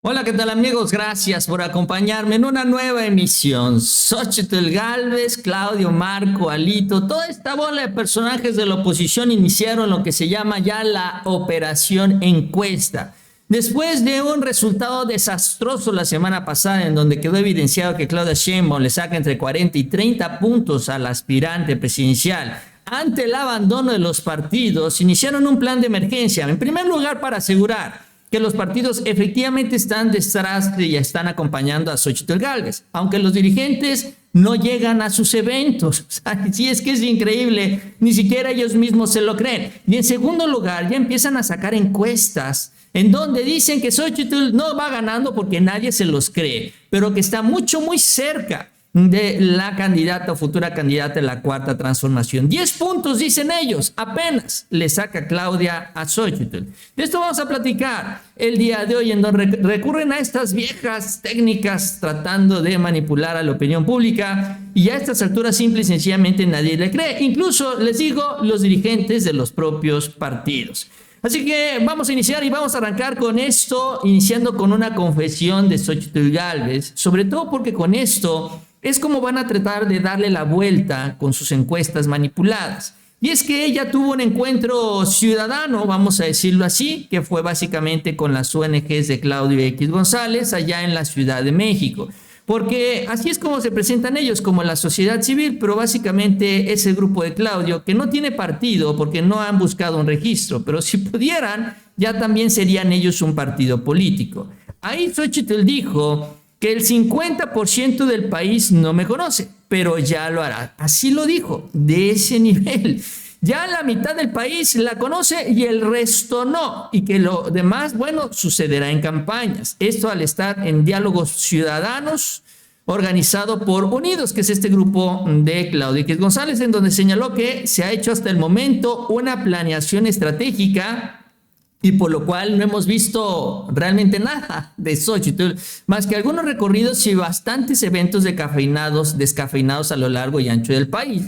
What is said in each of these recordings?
Hola, ¿qué tal amigos? Gracias por acompañarme en una nueva emisión. Xóchitl Gálvez, Claudio, Marco, Alito, toda esta bola de personajes de la oposición iniciaron lo que se llama ya la operación encuesta. Después de un resultado desastroso la semana pasada en donde quedó evidenciado que Claudia Sheinbaum le saca entre 40 y 30 puntos al aspirante presidencial, ante el abandono de los partidos, iniciaron un plan de emergencia, en primer lugar para asegurar que los partidos efectivamente están detrás y están acompañando a Xóchitl Gálvez, aunque los dirigentes no llegan a sus eventos. O sea, sí, es que es increíble, ni siquiera ellos mismos se lo creen. Y en segundo lugar, ya empiezan a sacar encuestas en donde dicen que Xóchitl no va ganando porque nadie se los cree, pero que está muy cerca de la candidata o futura candidata de la Cuarta Transformación. 10 puntos, dicen ellos, apenas le saca Claudia a Xóchitl. De esto vamos a platicar el día de hoy, en donde recurren a estas viejas técnicas tratando de manipular a la opinión pública, y a estas alturas simple y sencillamente nadie le cree, incluso les digo, los dirigentes de los propios partidos. Así que vamos a iniciar y vamos a arrancar con esto, iniciando con una confesión de Xóchitl Gálvez, sobre todo porque con esto es como van a tratar de darle la vuelta con sus encuestas manipuladas. Y es que ella tuvo un encuentro ciudadano, vamos a decirlo así, que fue básicamente con las ONGs de Claudio X González allá en la Ciudad de México. Porque así es como se presentan ellos, como la sociedad civil, pero básicamente ese grupo de Claudio, que no tiene partido porque no han buscado un registro, pero si pudieran, ya también serían ellos un partido político. Ahí Xóchitl dijo que el 50% del país no me conoce, pero ya lo hará. Así lo dijo, de ese nivel. Ya la mitad del país la conoce y el resto no. Y que lo demás, bueno, sucederá en campañas. Esto al estar en diálogos ciudadanos organizado por Unidos, que es este grupo de Claudio X González, en donde señaló que se ha hecho hasta el momento una planeación estratégica y por lo cual no hemos visto realmente nada de Xóchitl, más que algunos recorridos y bastantes eventos descafeinados a lo largo y ancho del país.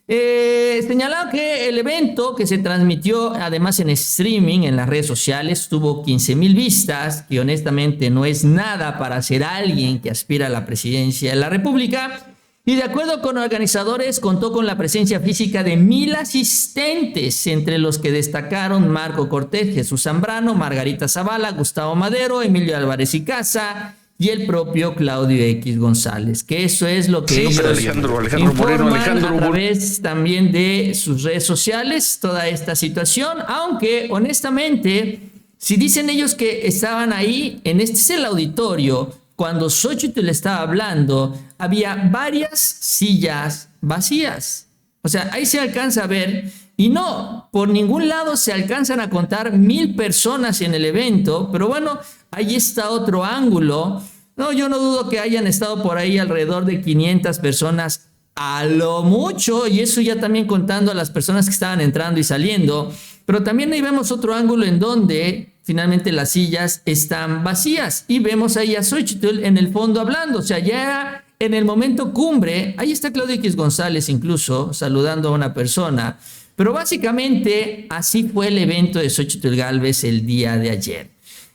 Señalaba que el evento que se transmitió además en streaming en las redes sociales tuvo 15,000 vistas, que honestamente no es nada para ser alguien que aspira a la presidencia de la República. Y de acuerdo con organizadores, contó con la presencia física de 1,000 asistentes, entre los que destacaron Marco Cortés, Jesús Zambrano, Margarita Zavala, Gustavo Madero, Emilio Álvarez y Casa y el propio Claudio X González, que eso es lo que ellos Alejandro informan Moreno, a través también de sus redes sociales, toda esta situación, aunque honestamente, si dicen ellos que estaban ahí, en este es el auditorio, cuando Xóchitl estaba hablando, había varias sillas vacías. O sea, ahí se alcanza a ver, y no, por ningún lado se alcanzan a contar 1,000 personas en el evento, pero bueno, ahí está otro ángulo. No, yo no dudo que hayan estado por ahí alrededor de 500 personas a lo mucho, y eso ya también contando a las personas que estaban entrando y saliendo, pero también ahí vemos otro ángulo en donde finalmente las sillas están vacías y vemos ahí a Xóchitl en el fondo hablando. O sea, ya en el momento cumbre, ahí está Claudio X González incluso saludando a una persona, pero básicamente así fue el evento de Xóchitl Gálvez el día de ayer.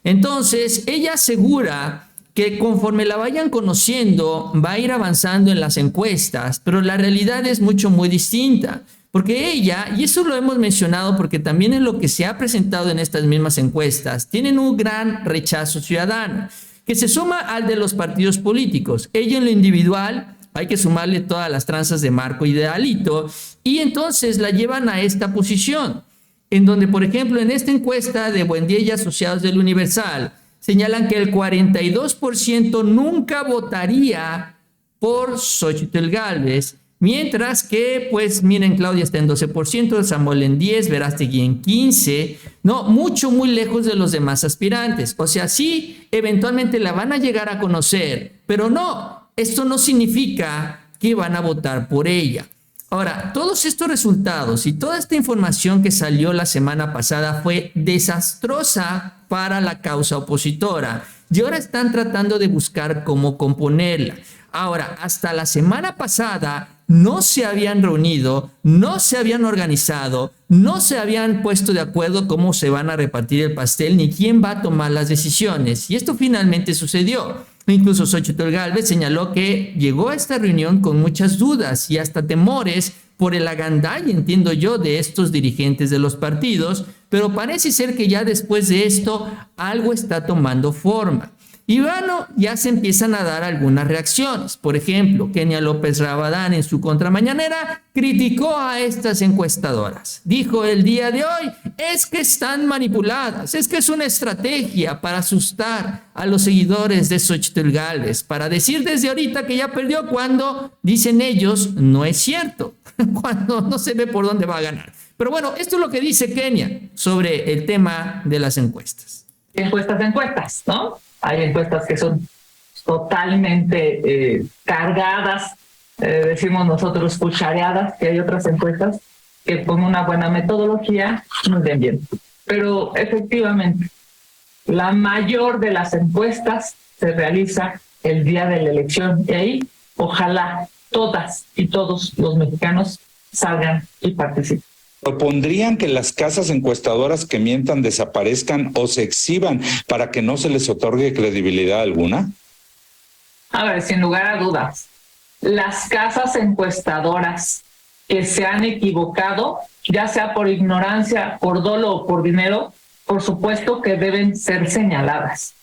Entonces ella asegura que conforme la vayan conociendo va a ir avanzando en las encuestas, pero la realidad es muy distinta. Porque ella, y eso lo hemos mencionado porque también es lo que se ha presentado en estas mismas encuestas, tienen un gran rechazo ciudadano, que se suma al de los partidos políticos. Ella en lo individual, hay que sumarle todas las tranzas de Marco y de Alito, y entonces la llevan a esta posición, en donde, por ejemplo, en esta encuesta de Buendía y Asociados del Universal, señalan que el 42% nunca votaría por Xóchitl Gálvez, mientras que, pues, miren, Claudia está en 12%, Samuel en 10%, Verástegui en 15%, no, muy lejos de los demás aspirantes. O sea, sí, eventualmente la van a llegar a conocer, pero no, esto no significa que van a votar por ella. Ahora, todos estos resultados y toda esta información que salió la semana pasada fue desastrosa para la causa opositora y ahora están tratando de buscar cómo componerla. Ahora, hasta la semana pasada, no se habían reunido, no se habían organizado, no se habían puesto de acuerdo cómo se van a repartir el pastel ni quién va a tomar las decisiones. Y esto finalmente sucedió. Incluso Xóchitl Gálvez señaló que llegó a esta reunión con muchas dudas y hasta temores por el agandall, entiendo yo, de estos dirigentes de los partidos, pero parece ser que ya después de esto algo está tomando forma. Y bueno, ya se empiezan a dar algunas reacciones. Por ejemplo, Kenia López Rabadán en su contramañanera criticó a estas encuestadoras. Dijo el día de hoy, es que están manipuladas, es que es una estrategia para asustar a los seguidores de Xóchitl Gálvez, para decir desde ahorita que ya perdió cuando, dicen ellos, no es cierto, cuando no se ve por dónde va a ganar. Pero bueno, esto es lo que dice Kenia sobre el tema de las encuestas. Encuestas, ¿no? Hay encuestas que son totalmente cargadas, decimos nosotros cuchareadas, que hay otras encuestas que con una buena metodología nos ven bien. Pero efectivamente, la mayor de las encuestas se realiza el día de la elección y ahí ojalá todas y todos los mexicanos salgan y participen. ¿Propondrían que las casas encuestadoras que mientan desaparezcan o se exhiban para que no se les otorgue credibilidad alguna? A ver, sin lugar a dudas, las casas encuestadoras que se han equivocado, ya sea por ignorancia, por dolo o por dinero, por supuesto que deben ser señaladas.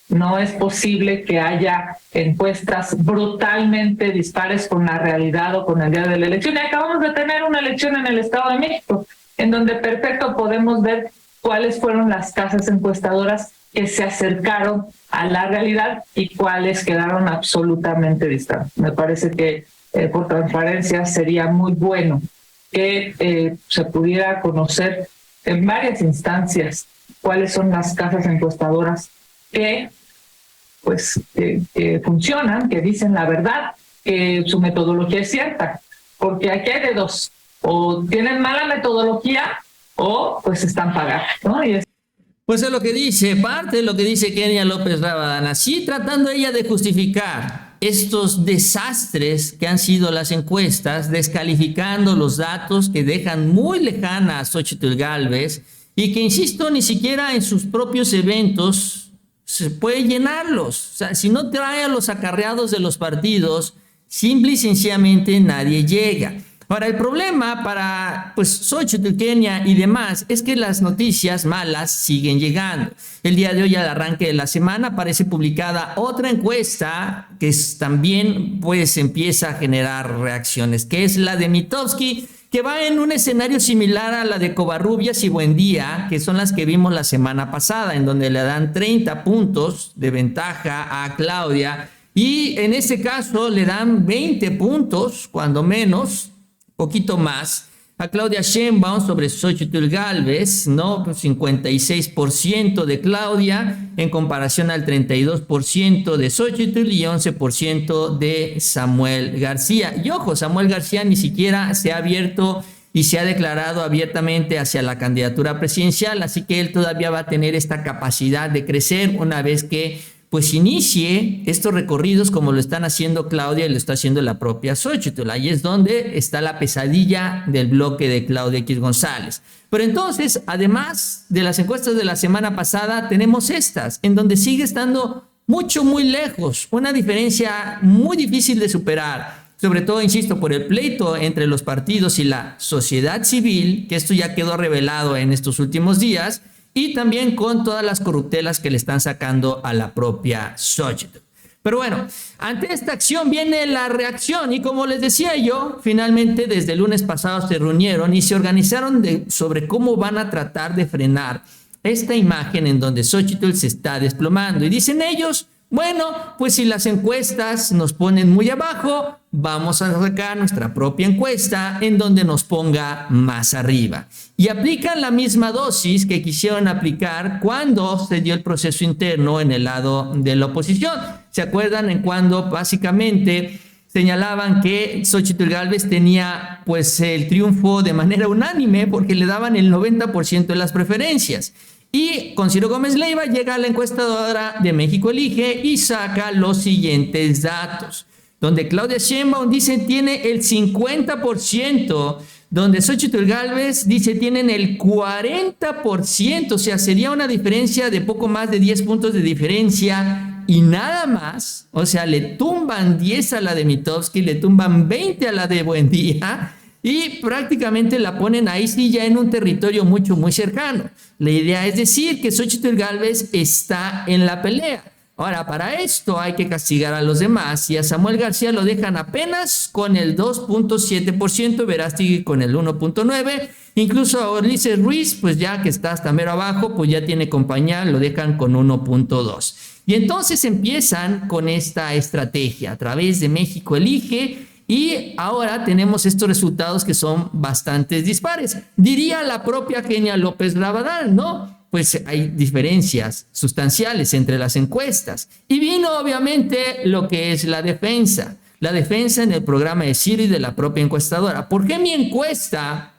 No es posible que haya encuestas brutalmente dispares con la realidad o con el día de la elección. Y acabamos de tener una elección en el Estado de México, en donde perfecto podemos ver cuáles fueron las casas encuestadoras que se acercaron a la realidad y cuáles quedaron absolutamente distantes. Me parece que por transparencia sería muy bueno que se pudiera conocer en varias instancias cuáles son las casas encuestadoras que funcionan, que dicen la verdad, que su metodología es cierta, porque aquí hay de dos, o tienen mala metodología o pues están pagados, ¿no? Pues es lo que dice, parte de lo que dice Kenia López Rabadán, así tratando ella de justificar estos desastres que han sido las encuestas, descalificando los datos que dejan muy lejana a Xóchitl Gálvez y que, insisto, ni siquiera en sus propios eventos se puede llenarlos. O sea, si no trae a los acarreados de los partidos, simple y sencillamente nadie llega. Ahora, el problema para Xóchitl, Kenia y demás es que las noticias malas siguen llegando. El día de hoy, al arranque de la semana, aparece publicada otra encuesta que también empieza a generar reacciones, que es la de Mitofsky, que va en un escenario similar a la de Covarrubias y Buendía, que son las que vimos la semana pasada, en donde le dan 30 puntos de ventaja a Claudia, y en ese caso le dan 20 puntos, cuando menos, poquito más, a Claudia Sheinbaum sobre Xóchitl Gálvez, ¿no? 56% de Claudia en comparación al 32% de Xóchitl y 11% de Samuel García. Y ojo, Samuel García ni siquiera se ha abierto y se ha declarado abiertamente hacia la candidatura presidencial, así que él todavía va a tener esta capacidad de crecer una vez que inicie estos recorridos como lo están haciendo Claudia y lo está haciendo la propia Xóchitl. Ahí es donde está la pesadilla del bloque de Claudia X González. Pero entonces, además de las encuestas de la semana pasada, tenemos estas, en donde sigue estando muy lejos, una diferencia muy difícil de superar, sobre todo, insisto, por el pleito entre los partidos y la sociedad civil, que esto ya quedó revelado en estos últimos días, y también con todas las corruptelas que le están sacando a la propia Xóchitl. Pero bueno, ante esta acción viene la reacción y como les decía yo, finalmente desde el lunes pasado se reunieron y se organizaron sobre cómo van a tratar de frenar esta imagen en donde Xóchitl se está desplomando. Y dicen ellos, bueno, pues si las encuestas nos ponen muy abajo, vamos a sacar nuestra propia encuesta en donde nos ponga más arriba. Y aplican la misma dosis que quisieron aplicar cuando se dio el proceso interno en el lado de la oposición. ¿Se acuerdan en cuando básicamente señalaban que Xóchitl Gálvez tenía el triunfo de manera unánime porque le daban el 90% de las preferencias? Y con Ciro Gómez Leiva llega a la encuestadora de México Elige y saca los siguientes datos. donde Claudia Sheinbaum dice tiene el 50%, donde Xochitl Gálvez dice tienen el 40%, o sea, sería una diferencia de poco más de 10 puntos de diferencia y nada más, o sea, le tumban 10 a la de Mitofsky, le tumban 20 a la de Buendía y prácticamente la ponen ahí sí ya en un territorio muy cercano. La idea es decir que Xochitl Gálvez está en la pelea. Ahora, para esto hay que castigar a los demás y a Samuel García lo dejan apenas con el 2.7%, Verástegui con el 1.9%, incluso a Ulises Ruiz, pues ya que está hasta mero abajo, pues ya tiene compañía, lo dejan con 1.2%. Y entonces empiezan con esta estrategia a través de México Elige y ahora tenemos estos resultados que son bastante dispares. Diría la propia Kenia López Rabadán, ¿no? Pues hay diferencias sustanciales entre las encuestas. Y vino obviamente lo que es la defensa en el programa de Ciro y de la propia encuestadora. ¿Por qué mi encuesta,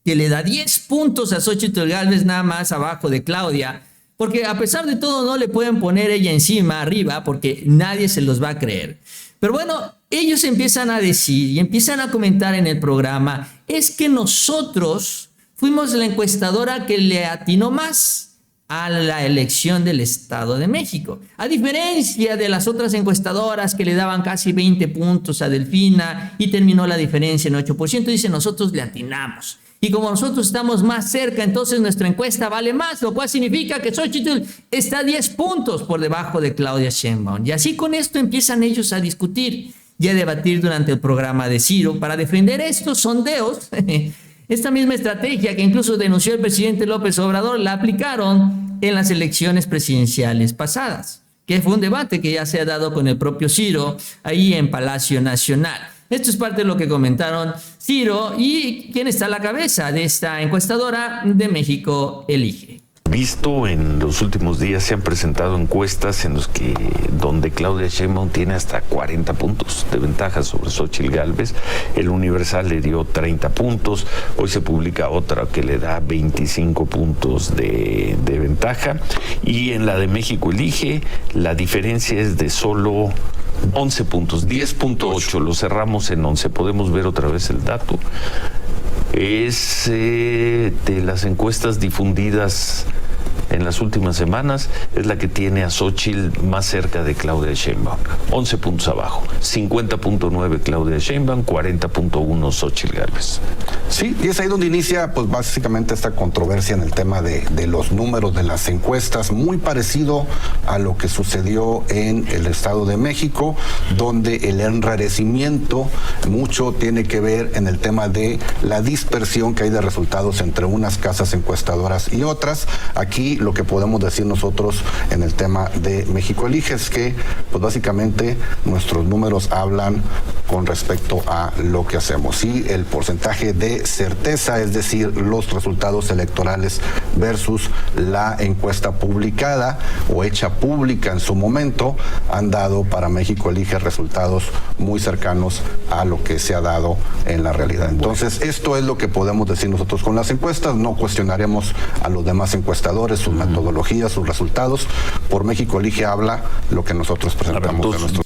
que le da 10 puntos a Xochitl Gálvez nada más abajo de Claudia? Porque a pesar de todo no le pueden poner ella encima, arriba, porque nadie se los va a creer. Pero bueno, ellos empiezan a decir y empiezan a comentar en el programa, es que nosotros fuimos la encuestadora que le atinó más a la elección del Estado de México. A diferencia de las otras encuestadoras que le daban casi 20 puntos a Delfina y terminó la diferencia en 8%, dice, nosotros le atinamos. Y como nosotros estamos más cerca, entonces nuestra encuesta vale más, lo cual significa que Xochitl está 10 puntos por debajo de Claudia Sheinbaum. Y así con esto empiezan ellos a discutir y a debatir durante el programa de Ciro para defender estos sondeos. Esta misma estrategia que incluso denunció el presidente López Obrador la aplicaron en las elecciones presidenciales pasadas, que fue un debate que ya se ha dado con el propio Ciro ahí en Palacio Nacional. Esto es parte de lo que comentaron Ciro y quién está a la cabeza de esta encuestadora de México Elige. Visto en los últimos días se han presentado encuestas en los que donde Claudia Sheinbaum tiene hasta 40 puntos de ventaja sobre Xochitl Gálvez. El Universal le dio 30 puntos. Hoy se publica otra que le da 25 puntos de ventaja. Y en la de México Elige la diferencia es de solo 11 puntos, 10.8. Lo cerramos en 11. Podemos ver otra vez el dato. Es de las encuestas difundidas en las últimas semanas, es la que tiene a Xochitl más cerca de Claudia Sheinbaum. 11 puntos abajo. 50.9 Claudia Sheinbaum, 40.1 Xochitl Gálvez. Sí, y es ahí donde inicia, pues básicamente esta controversia en el tema de los números de las encuestas, muy parecido a lo que sucedió en el Estado de México, donde el enrarecimiento mucho tiene que ver en el tema de la dispersión que hay de resultados entre unas casas encuestadoras y otras. Aquí lo que podemos decir nosotros en el tema de México Elige es que, pues básicamente nuestros números hablan con respecto a lo que hacemos. Y el porcentaje de certeza, es decir, los resultados electorales versus la encuesta publicada o hecha pública en su momento, han dado para México Elige resultados muy cercanos a lo que se ha dado en la realidad. Entonces, esto es lo que podemos decir nosotros con las encuestas. No cuestionaremos a los demás encuestadores, sus metodologías, sus resultados. Por México Elige habla lo que nosotros presentamos de nuestro.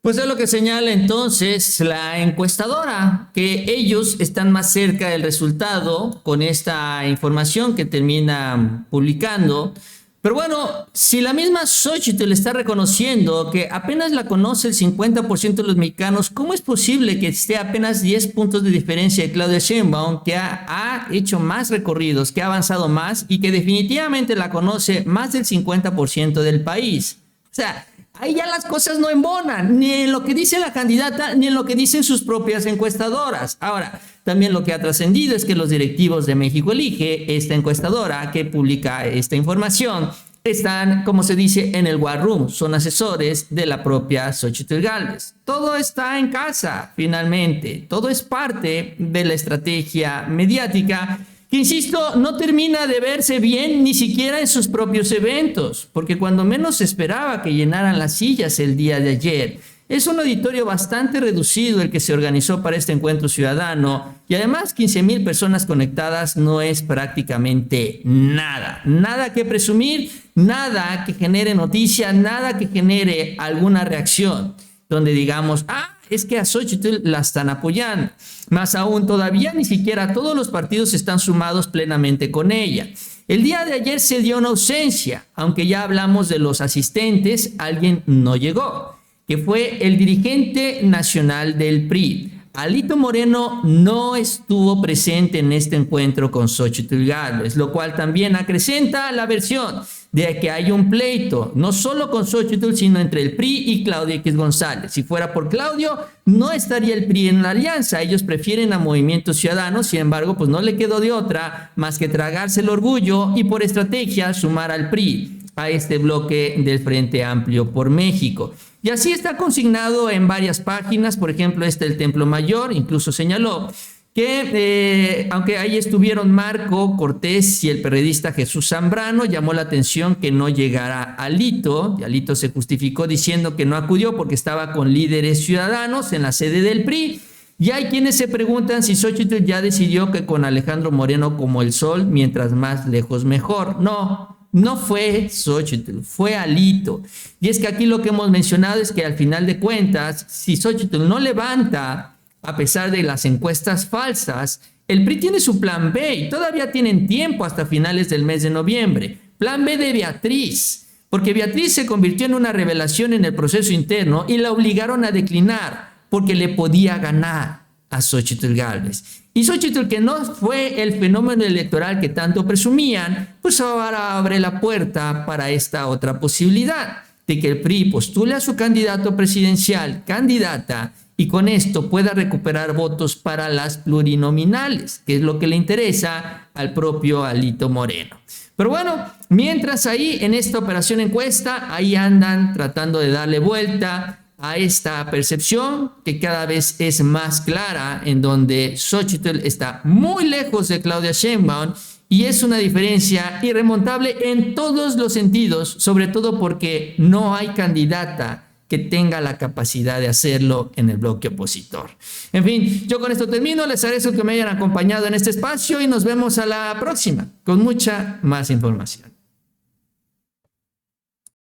Pues es lo que señala entonces la encuestadora, que ellos están más cerca del resultado con esta información que terminan publicando. Pero bueno, si la misma Xochitl está reconociendo que apenas la conoce el 50% de los mexicanos, ¿cómo es posible que esté apenas 10 puntos de diferencia de Claudia Sheinbaum, que ha hecho más recorridos, que ha avanzado más y que definitivamente la conoce más del 50% del país? O sea, ahí ya las cosas no embonan, ni en lo que dice la candidata, ni en lo que dicen sus propias encuestadoras. Ahora, también lo que ha trascendido es que los directivos de México Elige, esta encuestadora que publica esta información, están, como se dice, en el war room, son asesores de la propia Xochitl Gálvez. Todo está en casa, finalmente. Todo es parte de la estrategia mediática que, insisto, no termina de verse bien ni siquiera en sus propios eventos, porque cuando menos se esperaba que llenaran las sillas el día de ayer. Es un auditorio bastante reducido el que se organizó para este encuentro ciudadano y además 15,000 personas conectadas no es prácticamente nada. Nada que presumir, nada que genere noticia, nada que genere alguna reacción. donde digamos, es que a Xochitl la están apoyando. Más aún, todavía ni siquiera todos los partidos están sumados plenamente con ella. El día de ayer se dio una ausencia, aunque ya hablamos de los asistentes, alguien no llegó, que fue el dirigente nacional del PRI. Alito Moreno no estuvo presente en este encuentro con Xochitl Gálvez, lo cual también acrecenta la versión de que hay un pleito, no solo con Xochitl, sino entre el PRI y Claudio X González. Si fuera por Claudio, no estaría el PRI en la alianza. Ellos prefieren a Movimiento Ciudadano, sin embargo, pues no le quedó de otra más que tragarse el orgullo y por estrategia sumar al PRI a este bloque del Frente Amplio por México. Y así está consignado en varias páginas, por ejemplo, el Templo Mayor incluso señaló que aunque ahí estuvieron Marco Cortés y el periodista Jesús Zambrano, llamó la atención que no llegara Alito, y Alito se justificó diciendo que no acudió porque estaba con líderes ciudadanos en la sede del PRI. Y hay quienes se preguntan si Xochitl ya decidió que con Alejandro Moreno como el sol, mientras más lejos mejor. No fue Xochitl, fue Alito. Y es que aquí lo que hemos mencionado es que al final de cuentas, si Xochitl no levanta, a pesar de las encuestas falsas, el PRI tiene su plan B y todavía tienen tiempo hasta finales del mes de noviembre. Plan B de Beatriz, porque Beatriz se convirtió en una revelación en el proceso interno y la obligaron a declinar porque le podía ganar a Xochitl Gálvez. Y Xochitl, que no fue el fenómeno electoral que tanto presumían, pues ahora abre la puerta para esta otra posibilidad de que el PRI postule a su candidato presidencial, candidata, y con esto pueda recuperar votos para las plurinominales, que es lo que le interesa al propio Alito Moreno. Pero bueno, mientras ahí en esta operación encuesta, ahí andan tratando de darle vuelta a esta percepción que cada vez es más clara, en donde Xochitl está muy lejos de Claudia Sheinbaum y es una diferencia irremontable en todos los sentidos, sobre todo porque no hay candidata que tenga la capacidad de hacerlo en el bloque opositor. En fin, yo con esto termino. Les agradezco que me hayan acompañado en este espacio y nos vemos a la próxima con mucha más información.